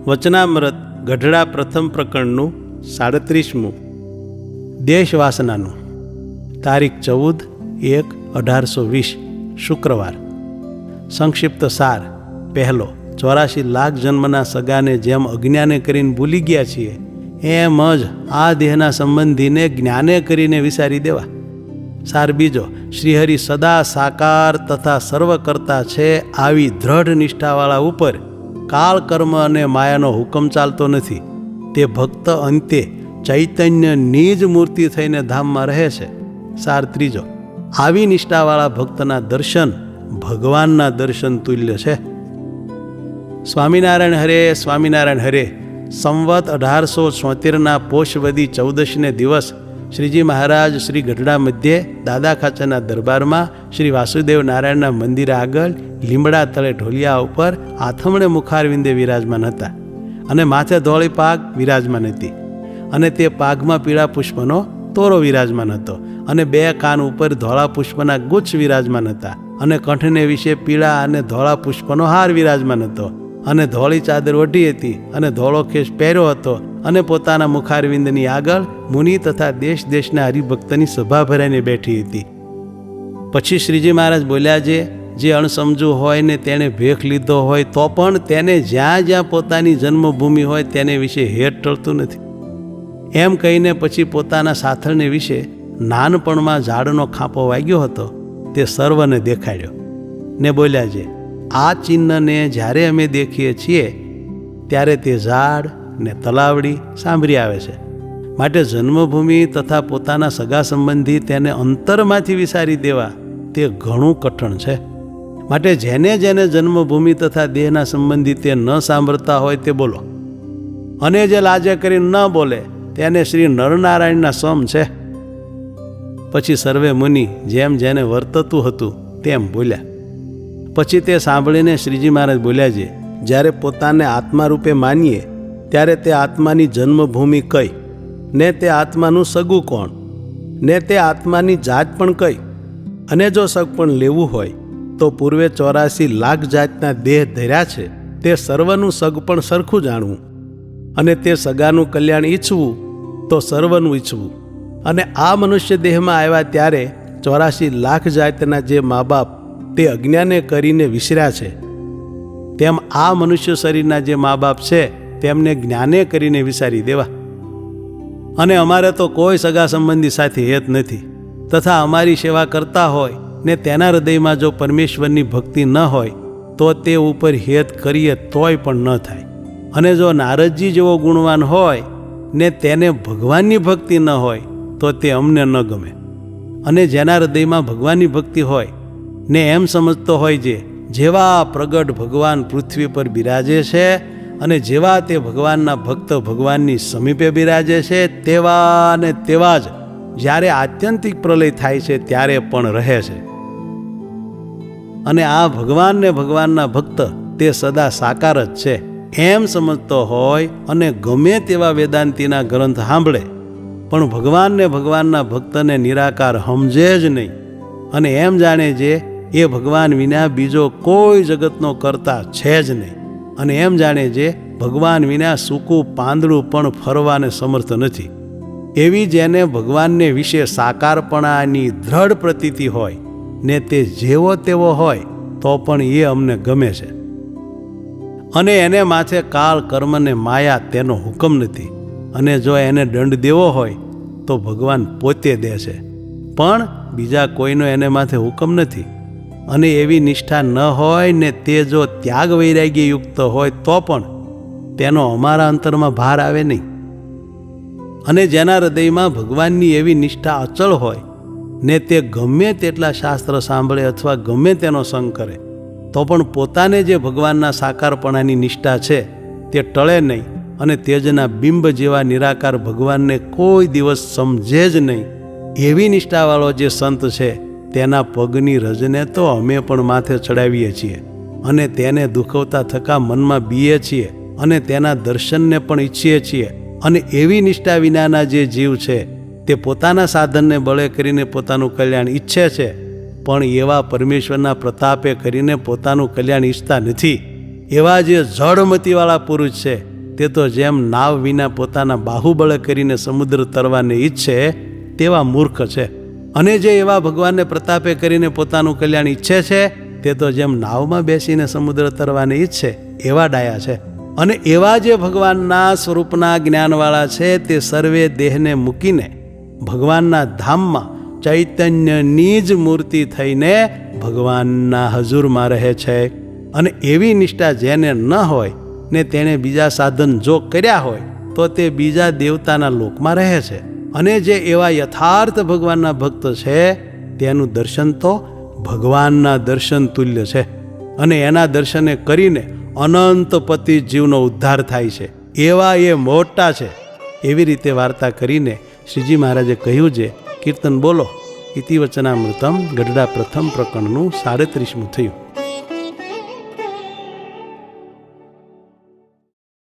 વચનામૃત ગઢડા પ્રથમ પ્રકરણનું 37મું. દેશવાસનાનું. તારીખ 14/1/1820 શુક્રવાર. સંક્ષિપ્ત સાર. પહેલો, 84 લાખ જન્મના સગાને જેમ અજ્ઞાને કરીને ભૂલી ગયા છીએ, એમ જ આ દેહના સંબંધીને જ્ઞાને કરીને વિસારી દેવા. સાર બીજો, શ્રીહરિ સદા સાકાર તથા સર્વકર્તા છે, આવી દ્રઢ નિષ્ઠાવાળા ઉપર કાળ, કર્મ અને માયાનો હુકમ ચાલતો નથી. તે ભક્ત અંતે ચૈતન્યની જ મૂર્તિ થઈને ધામમાં રહે છે. સાર ત્રીજો, આવી નિષ્ઠાવાળા ભક્તના દર્શન ભગવાનના દર્શન તુલ્ય છે. સ્વામિનારાયણ હરે, સ્વામિનારાયણ હરે. સંવત 1876ના પોષવદી 14ને દિવસ શ્રીજી મહારાજ શ્રી ગઢડા મધ્યે દાદા ખાચરના દરબારમાં શ્રી વાસુદેવ નારાયણના મંદિર આગળ લીમડા તળે ઢોલિયા ઉપર આથમણે મુખારવિંદે વિરાજમાન હતા, અને માથે ધોળી પાગ વિરાજમાન હતી, અને તે પાગમાં પીળા પુષ્પનો તોરો વિરાજમાન હતો, અને 2 કાન ઉપર ધોળા પુષ્પના ગુચ્છ વિરાજમાન હતા, અને કંઠને વિશે પીળા અને ધોળા પુષ્પનો હાર વિરાજમાન હતો, અને ધોળી ચાદર ઓઢી હતી, અને ધોળો ખેસ પહેર્યો હતો, અને પોતાના મુખારવિંદની આગળ મુનિ તથા દેશ દેશના હરિભક્તની સભા ભરાઈને બેઠી હતી. પછી શ્રીજી મહારાજ બોલ્યા, જે અણસમજુ હોય ને તેણે ભેખ લીધો હોય તો પણ તેને જ્યાં જ્યાં પોતાની જન્મભૂમિ હોય તેને વિશે હેત ટળતું નથી. એમ કહીને પછી પોતાના સાથળને વિશે નાનપણમાં ઝાડનો ખાંપો વાગ્યો હતો તે સર્વને દેખાડ્યો ને બોલ્યા, આ ચિહ્નને જ્યારે અમે દેખીએ છીએ ત્યારે તે ઝાડ ને તલાવડી સાંભળી આવે છે. માટે જન્મભૂમિ તથા પોતાના સગા સંબંધી તેને અંતરમાંથી વિસારી દેવા તે ઘણું કઠણ છે. માટે જેને જેને જન્મભૂમિ તથા દેહના સંબંધી તે ન સાંભળતા હોય તે બોલો, અને જે લાજે કરીને ન બોલે તેને શ્રી નરનારાયણના સમ છે. પછી સર્વે મુનિ જેમ જેને વર્તતું હતું તેમ બોલ્યા. પછી તે સાંભળીને શ્રીજી મહારાજ બોલ્યા, જ્યારે પોતાને આત્મા રૂપે માનીએ ત્યારે તે આત્માની જન્મભૂમિ કઈ, ને તે આત્માનું સગું કોણ, ને તે આત્માની જાત પણ કઈ, અને જો સગ પણ લેવું હોય તો પૂર્વે 84 લાખ જાતના દેહ ધર્યા છે તે સર્વનું સગ પણ સરખું જાણવું, અને તે સગાનું કલ્યાણ ઈચ્છવું તો સર્વનું ઈચ્છવું. અને આ મનુષ્ય દેહમાં આવ્યા ત્યારે 84 લાખ જાતના જે મા બાપ તે અજ્ઞાને કરીને વિસર્યા છે, તેમ આ મનુષ્ય શરીરના જે મા બાપ છે તેમને જ્ઞાને કરીને વિસારી દેવા. અને અમારે તો કોઈ સગા સંબંધી સાથે હેત નથી, તથા અમારી સેવા કરતા હોય ને તેના હૃદયમાં જો પરમેશ્વરની ભક્તિ ન હોય તો તે ઉપર હેત કરીએ તોય પણ ન થાય. અને જો નારદજી જેવો ગુણવાન હોય ને તેને ભગવાનની ભક્તિ ન હોય તો તે અમને ન ગમે. અને જેના હૃદયમાં ભગવાનની ભક્તિ હોય ને એમ સમજતો હોય, જેવા પ્રગટ ભગવાન પૃથ્વી પર બિરાજે છે અને જેવા તે ભગવાનના ભક્ત ભગવાનની સમીપે બિરાજે છે તેવા ને તેવા જ જ્યારે આત્યંતિક પ્રલય થાય છે ત્યારે પણ રહે છે. અને આ ભગવાન ને ભગવાનના ભક્ત તે સદા સાકાર જ છે એમ સમજતો હોય અને ગમે તેવા વેદાંતિના ગ્રંથ સાંભળે પણ ભગવાન ને ભગવાનના ભક્તને નિરાકાર સમજે જ નહીં, અને એમ જાણે એ ભગવાન વિના બીજો કોઈ જગતનો કરતા છે જ નહીં, અને એમ જાણે ભગવાન વિના સૂકું પાંદડું પણ ફરવાને સમર્થ નથી. એવી જેને ભગવાનને વિશે સાકારપણાની દ્રઢ પ્રતીતિ હોય ને તે જેવો તેવો હોય તો પણ એ અમને ગમે છે. અને એને માથે કાળ, કર્મ ને માયા તેનો હુકમ નથી, અને જો એને દંડ દેવો હોય તો ભગવાન પોતે દે છે, પણ બીજા કોઈનો એને માથે હુકમ નથી. અને એવી નિષ્ઠા ન હોય ને તે જો ત્યાગ વૈરાગ્ય યુક્ત હોય તો પણ તેનો અમારા અંતરમાં ભાર આવે નહીં. અને જેના હૃદયમાં ભગવાનની એવી નિષ્ઠા અચળ હોય ને તે ગમે તેટલા શાસ્ત્ર સાંભળે અથવા ગમે તેનો સંગ કરે તો પણ પોતાને જે ભગવાનના સાકારપણાની નિષ્ઠા છે તે ટળે નહીં, અને તેજના બિંબ જેવા નિરાકાર ભગવાનને કોઈ દિવસ સમજે જ નહીં. એવી નિષ્ઠાવાળો જે સંત છે તેના પગની રજને તો અમે પણ માથે ચડાવીએ છીએ, અને તેને દુખવતા થકા મનમાં બીએ છીએ, અને તેના દર્શનને પણ ઈચ્છીએ છીએ. અને એવી નિષ્ઠા વિનાના જે જીવ છે તે પોતાના સાધનને બળે કરીને પોતાનું કલ્યાણ ઈચ્છે છે, પણ એવા પરમેશ્વરના પ્રતાપે કરીને પોતાનું કલ્યાણ ઈચ્છતા નથી. એવા જે જડમતીવાળા પુરુષ છે તે તો જેમ નાવ વિના પોતાના બાહુબળ કરીને સમુદ્ર તરવાને ઈચ્છે તેવા મૂર્ખ છે, અને જે એવા ભગવાનને પ્રતાપે કરીને પોતાનું કલ્યાણ ઈચ્છે છે તે તો જેમ નાવમાં બેસીને સમુદ્ર તરવાને ઈચ્છે એવા ડાયા છે. અને એવા જે ભગવાનના સ્વરૂપના જ્ઞાનવાળા છે તે સર્વે દેહને મૂકીને ભગવાનના ધામમાં ચૈતન્યની જ મૂર્તિ થઈને ભગવાનના હજુરમાં રહે છે. અને એવી નિષ્ઠા જેને ન હોય ને તેણે બીજા સાધન જો કર્યા હોય તો તે બીજા દેવતાના લોકમાં રહે છે. અને જે એવા યથાર્થ ભગવાનના ભક્ત છે તેનું દર્શન તો ભગવાનના દર્શન તુલ્ય છે. અને એના દર્શને કરીને અનંત પતિ જીવનો ઉદ્ધાર થાય છે. એવા એ મોટા છે. એવી રીતે વાર્તા કરીને શ્રીજી મહારાજે કહ્યું છે, કીર્તન બોલો. ઇતિ વચનામૃતમ ગઢડા પ્રથમ પ્રકરણનું 37મું થયું.